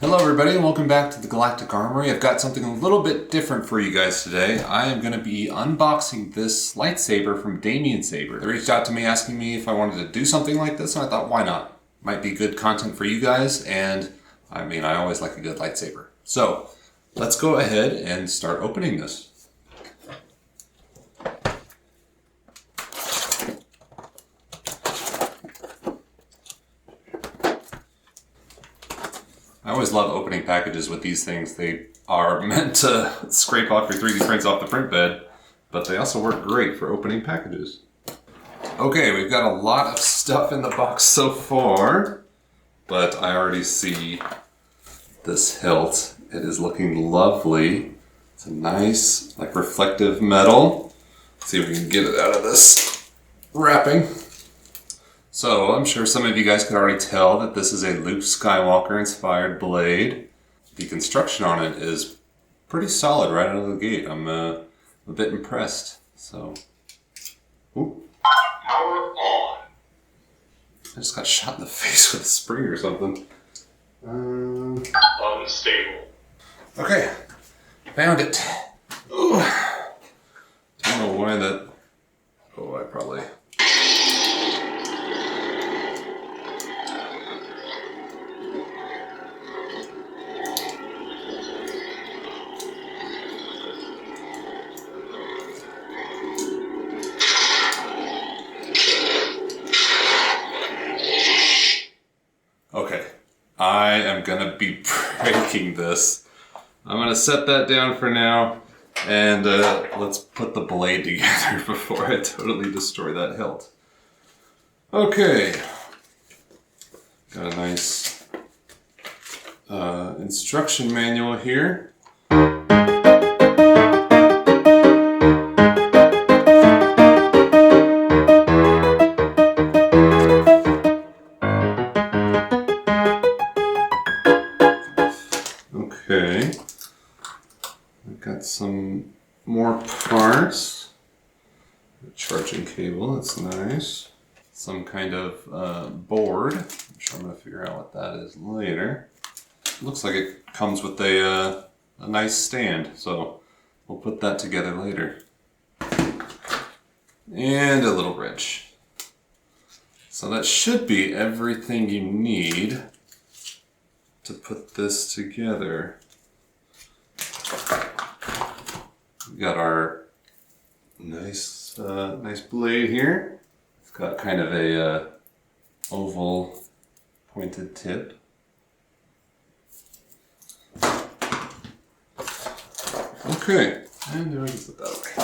Hello everybody and welcome back to the Galactic Armory. I've got something a little bit different for you guys today. I am going to be unboxing this lightsaber from DamienSaber. They reached out to me asking me if I wanted to do something like this, and I thought, why not? Might be good content for you guys, and I mean, I always like a good lightsaber. So, let's go ahead and start opening this. I always love opening packages with these things. They are meant to scrape off your 3D prints off the print bed, but they also work great for opening packages. Okay, we've got a lot of stuff in the box so far, but I already see this hilt. It is looking lovely. It's a nice, like, reflective metal. Let's see if we can get it out of this wrapping. So, I'm sure some of you guys could already tell that this is a Luke Skywalker inspired blade. The construction on it is pretty solid right out of the gate. I'm a bit impressed. So, ooh. Power on. I just got shot in the face with a spring or something. Unstable. Okay, found it. Ooh. Don't know why that. Oh, I probably. Okay, I am gonna be breaking this. I'm gonna set that down for now, and let's put the blade together before I totally destroy that hilt. Okay, got a nice instruction manual here. Okay, I've got some more parts. A charging cable, that's nice. Some kind of board, which I'm going to figure out what that is later. Looks like it comes with a nice stand, so we'll put that together later. And a little wrench. So that should be everything you need to put this together. We got our nice blade here. It's got kind of a oval pointed tip. Okay, and there we put that away.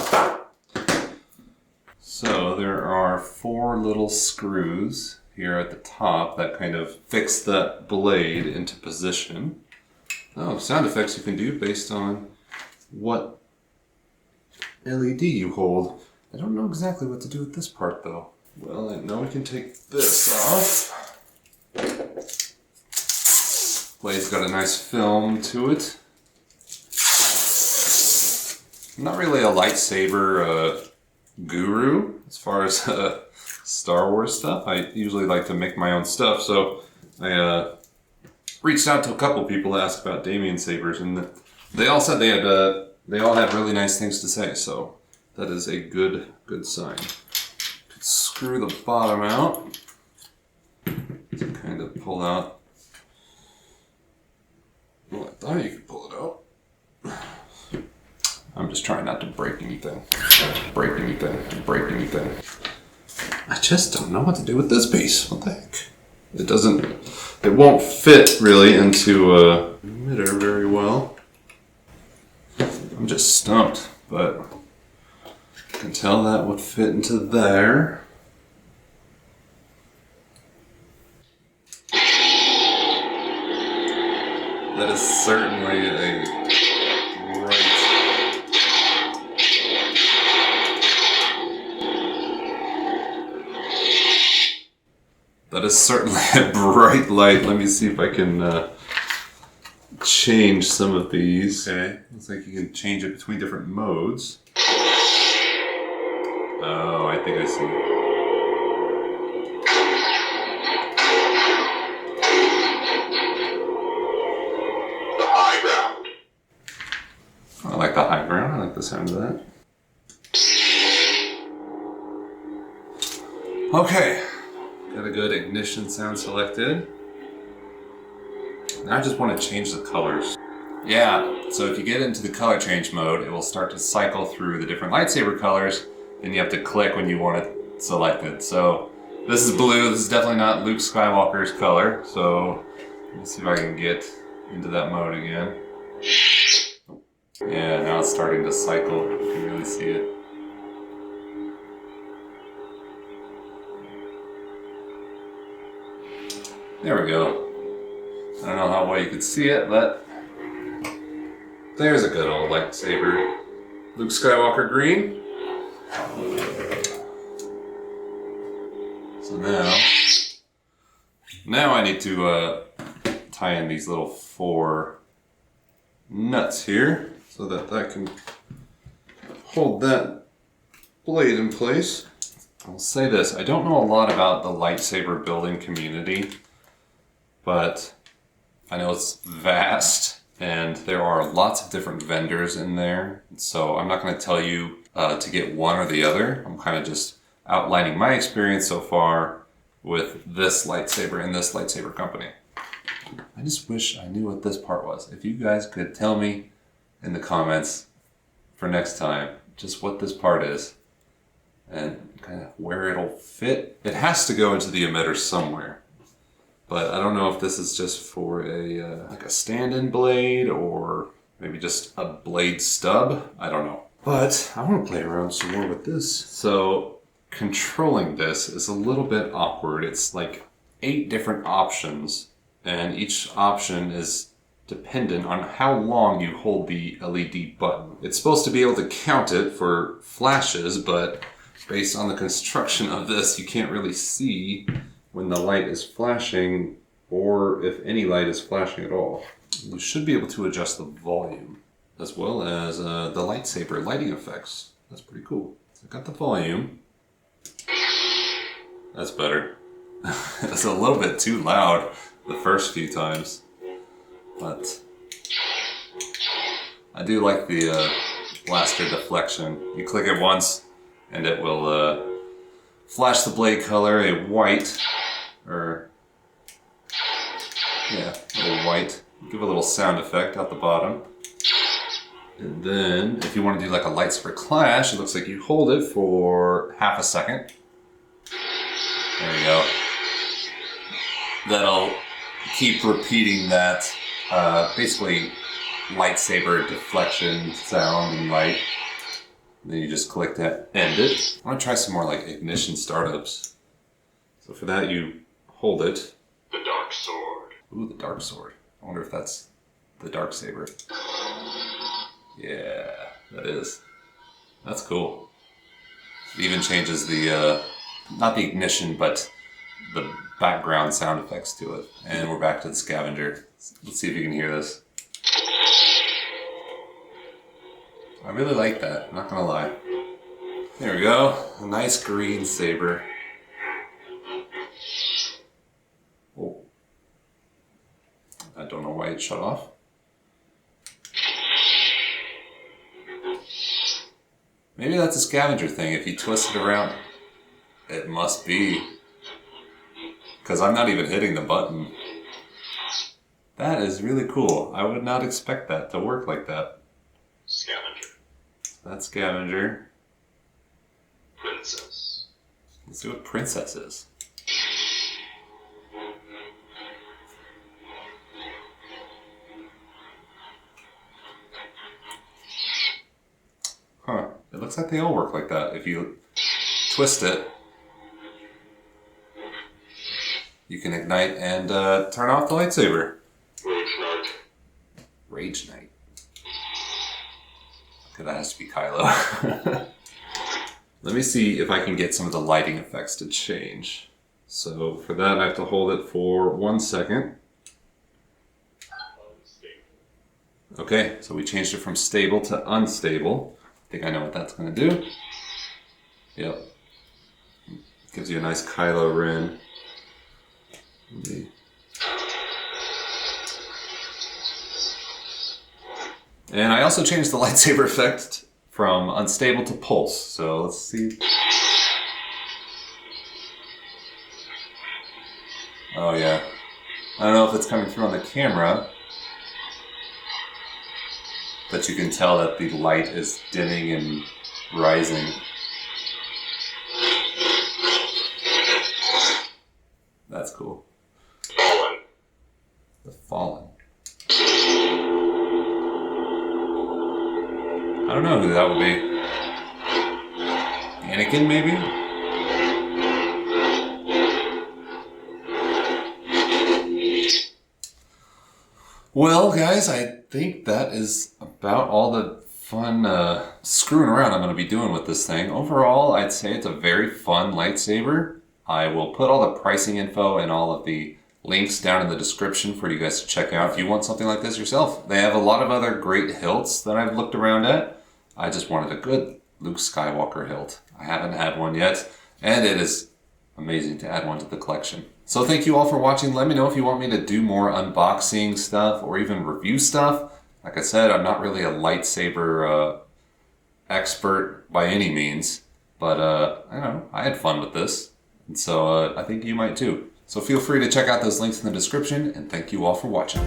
So there are 4 little screws here at the top that kind of fix that blade into position. Oh, sound effects you can do based on what LED you hold. I don't know exactly what to do with this part though. Well, I know we can take this off. Blade's got a nice film to it. I'm not really a lightsaber guru as far as Star Wars stuff. I usually like to make my own stuff, so I reached out to a couple people to ask about DamienSabers, and they all said they all had really nice things to say. So that is a good sign. Screw the bottom out to kind of pull out. Well, I thought you could pull it out. I'm just trying not to break anything. Break anything. I just don't know what to do with this piece. What the heck? It won't fit really into a emitter very well. I'm just stumped, but I can tell that would fit into there. That is certainly a bright light. Let me see if I can change some of these. Okay, looks like you can change it between different modes. Oh, I think I see. like the sound of that. Okay, got a good ignition sound selected. Now I just want to change the colors. Yeah, so if you get into the color change mode, it will start to cycle through the different lightsaber colors, and you have to click when you want it selected. So this is blue, this is definitely not Luke Skywalker's color, so let's see if I can get into that mode again. Yeah, now it's starting to cycle, you can really see it. There we go. I don't know how well you can see it, but there's a good old lightsaber. Luke Skywalker green. So now I need to tie in these little 4 nuts here so that I can hold that blade in place. I'll say this, I don't know a lot about the lightsaber building community, but I know it's vast and there are lots of different vendors in there. So I'm not going to tell you to get one or the other. I'm kind of just outlining my experience so far with this lightsaber and this lightsaber company. I just wish I knew what this part was. If you guys could tell me in the comments for next time just what this part is and kind of where it'll fit. It has to go into the emitter somewhere. But I don't know if this is just for a like a stand-in blade or maybe just a blade stub. I don't know. But I want to play around some more with this. So controlling this is a little bit awkward. It's like 8 different options, and each option is dependent on how long you hold the LED button. It's supposed to be able to count it for flashes, but based on the construction of this, you can't really see when the light is flashing, or if any light is flashing at all. You should be able to adjust the volume, as well as the lightsaber lighting effects. That's pretty cool. So I got the volume. That's better. It's a little bit too loud the first few times, but I do like the blaster deflection. You click it once, and it will flash the blade color a white. Or, yeah, a little white. Give a little sound effect at the bottom. And then, if you want to do like a lightsaber clash, it looks like you hold it for half a second. There you go. That'll keep repeating that, basically, lightsaber deflection sound and light. And then you just click to end it. I want to try some more like ignition startups. So for that, you hold it. The dark sword. Ooh, the dark sword. I wonder if that's the DamienSaber. Yeah, that is. That's cool. It even changes the, not the ignition, but the background sound effects to it. And we're back to the scavenger. Let's see if you can hear this. I really like that, I'm not gonna lie. There we go. A nice green saber. Oh. I don't know why it shut off. Maybe that's a scavenger thing. If you twist it around, it must be. Because I'm not even hitting the button. That is really cool. I would not expect that to work like that. Scavenger. That's scavenger. Princess. Let's see what princess is. Huh. It looks like they all work like that. If you twist it, you can ignite and turn off the lightsaber. Rage Knight. Rage Knight. Okay, that has to be Kylo. Let me see if I can get some of the lighting effects to change. So for that, I have to hold it for 1 second. Okay, so we changed it from stable to unstable. I think I know what that's going to do. Yep. Gives you a nice Kylo Ren. And I also changed the lightsaber effect from unstable to pulse. So let's see. Oh yeah. I don't know if it's coming through on the camera, but you can tell that the light is dimming and rising. That's cool. Fallen. The Fallen. I don't know who that would be. Anakin, maybe? Well, guys, I think that is about all the fun screwing around I'm going to be doing with this thing. Overall, I'd say it's a very fun lightsaber. I will put all the pricing info and all of the links down in the description for you guys to check out if you want something like this yourself. They have a lot of other great hilts that I've looked around at. I just wanted a good Luke Skywalker hilt. I haven't had one yet, and it is amazing to add one to the collection. So thank you all for watching. Let me know if you want me to do more unboxing stuff or even review stuff. Like I said, I'm not really a lightsaber expert by any means, but I don't know, I had fun with this. And so I think you might too. So feel free to check out those links in the description, and thank you all for watching.